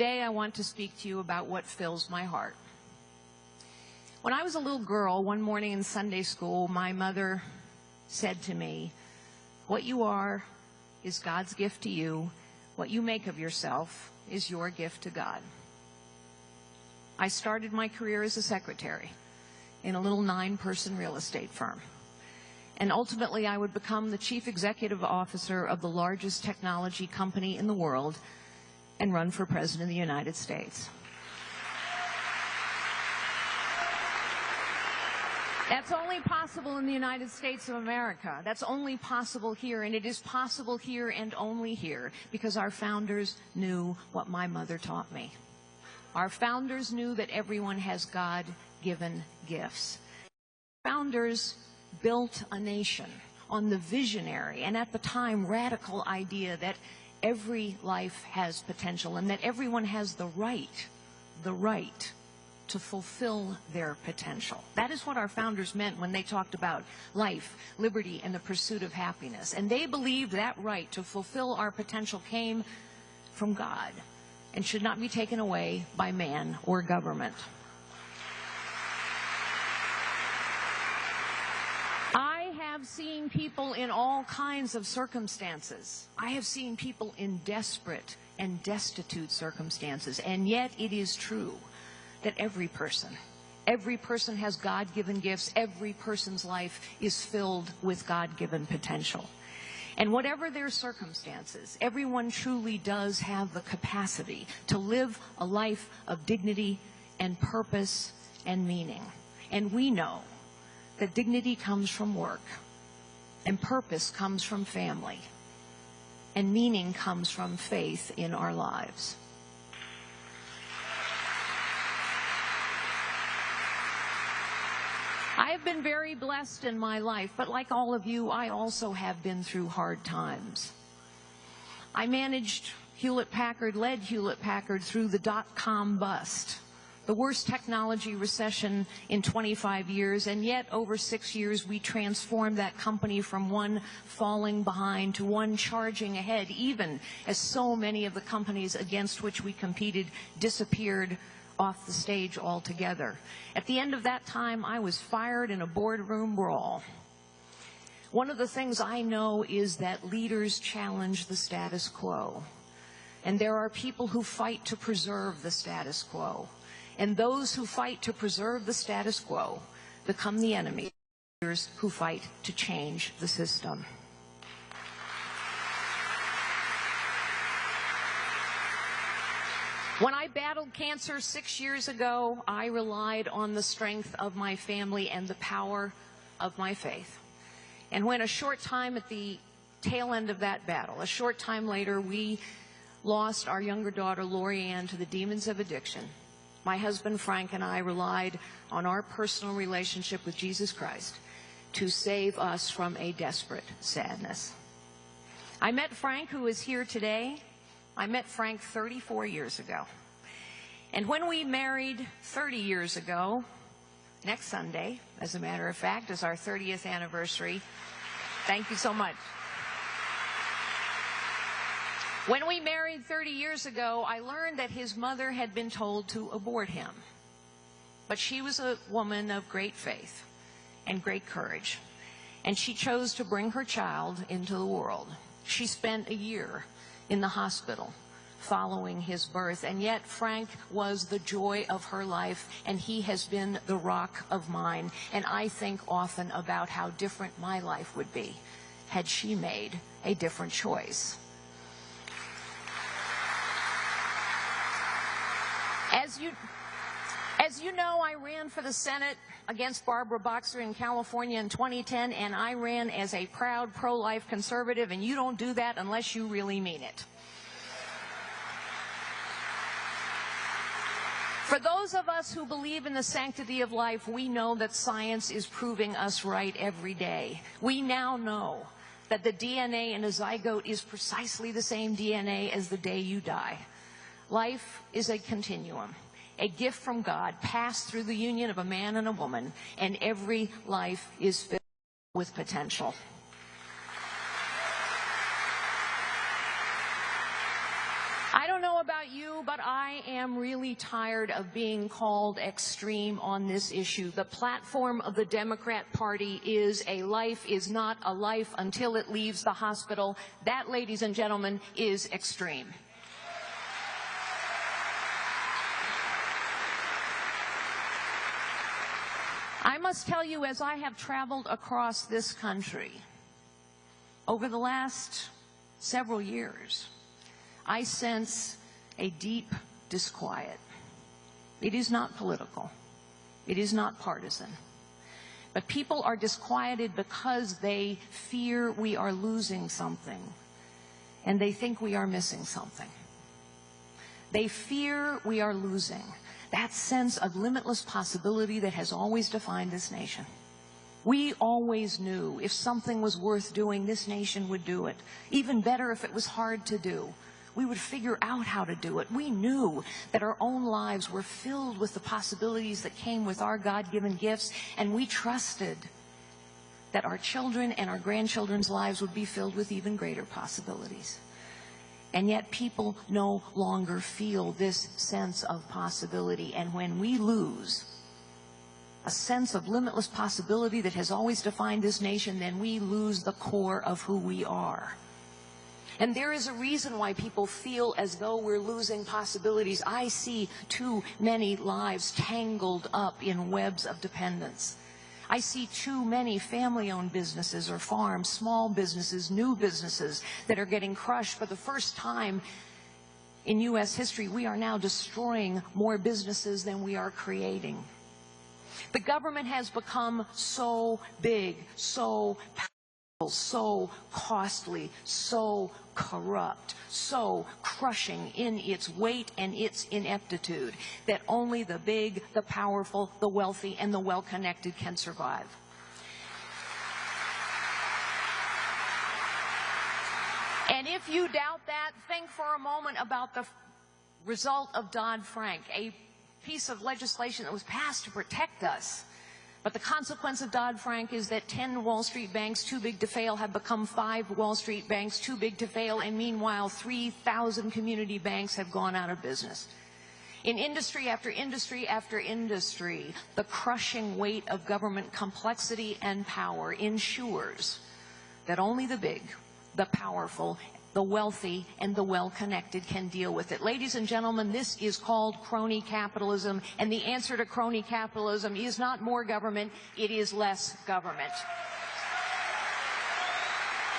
Today I want to speak to you about what fills my heart. When I was a little girl, one morning in Sunday school, my mother said to me, "What you are is God's gift to you. What you make of yourself is your gift to God." I started my career as a secretary in a little 9-person real estate firm. And ultimately, I would become the chief executive officer of the largest technology company in the world and run for president of the United States. That's only possible in the United States of America. That's only possible here, and it is possible here and only here because our founders knew what my mother taught me. Our founders knew that everyone has God-given gifts. Founders built a nation on the visionary and at the time radical idea that every life has potential and that everyone has the right to fulfill their potential. That is what our founders meant when they talked about life, liberty, and the pursuit of happiness. And they believed that right to fulfill our potential came from God and should not be taken away by man or government. I have seen people in all kinds of circumstances. I have seen people in desperate and destitute circumstances, and yet it is true that every person has God-given gifts. Every person's life is filled with God-given potential. And whatever their circumstances, everyone truly does have the capacity to live a life of dignity and purpose and meaning. And we know that dignity comes from work, and purpose comes from family, and meaning comes from faith in our lives. I have been very blessed in my life, but like all of you, I also have been through hard times. I managed Hewlett-Packard, led Hewlett-Packard through the dot-com bust, the worst technology recession in 25 years, and yet over 6 years we transformed that company from one falling behind to one charging ahead, even as so many of the companies against which we competed disappeared off the stage altogether. At the end of that time, I was fired in a boardroom brawl. One of the things I know is that leaders challenge the status quo, and there are people who fight to preserve the status quo. And those who fight to preserve the status quo become the enemy, leaders who fight to change the system. When I battled cancer 6 years ago, I relied on the strength of my family and the power of my faith. And when a short time at the tail end of that battle, a short time later, we lost our younger daughter, Lori Ann, to the demons of addiction, my husband Frank and I relied on our personal relationship with Jesus Christ to save us from a desperate sadness. I met Frank, who is here today. I met Frank 34 years ago. And when we married 30 years ago, next Sunday, as a matter of fact, is our 30th anniversary. Thank you so much. When we married 30 years ago, I learned that his mother had been told to abort him. But she was a woman of great faith and great courage, and she chose to bring her child into the world. She spent a year in the hospital following his birth, and yet Frank was the joy of her life, and he has been the rock of mine. And I think often about how different my life would be had she made a different choice. As you know, I ran for the Senate against Barbara Boxer in California in 2010, and I ran as a proud pro-life conservative, and you don't do that unless you really mean it. For those of us who believe in the sanctity of life, we know that science is proving us right every day. We now know that the DNA in a zygote is precisely the same DNA as the day you die. Life is a continuum, a gift from God passed through the union of a man and a woman, and every life is filled with potential. I don't know about you, but I I am really tired of being called extreme on this issue. The platform of the Democrat Party is a life is not a life until it leaves the hospital. That, ladies and gentlemen, is extreme. I must tell you, as I have traveled across this country over the last several years, I sense a deep disquiet. It is not political. It is not partisan. But people are disquieted because they fear we are losing something, and they think we are missing something. They fear we are losing that sense of limitless possibility that has always defined this nation. We always knew if something was worth doing, this nation would do it. Even better if it was hard to do. We would figure out how to do it. We knew that our own lives were filled with the possibilities that came with our God-given gifts, and we trusted that our children and our grandchildren's lives would be filled with even greater possibilities. And yet people no longer feel this sense of possibility. And when we lose a sense of limitless possibility that has always defined this nation, then we lose the core of who we are. And there is a reason why people feel as though we're losing possibilities. I see too many lives tangled up in webs of dependence. I see too many family-owned businesses or farms, small businesses, new businesses that are getting crushed. For the first time in U.S. history, we are now destroying more businesses than we are creating. The government has become so big, so powerful, so costly, so corrupt, so crushing in its weight and its ineptitude that only the big, the powerful, the wealthy, and the well-connected can survive. And if you doubt that, think for a moment about the result of Dodd-Frank, a piece of legislation that was passed to protect us. But the consequence of Dodd-Frank is that 10 Wall Street banks too big to fail have become 5 Wall Street banks too big to fail, and meanwhile 3,000 community banks have gone out of business. In industry after industry after industry, the crushing weight of government complexity and power ensures that only the big, the powerful, the wealthy, and the well-connected can deal with it. Ladies and gentlemen, this is called crony capitalism, and the answer to crony capitalism is not more government, it is less government.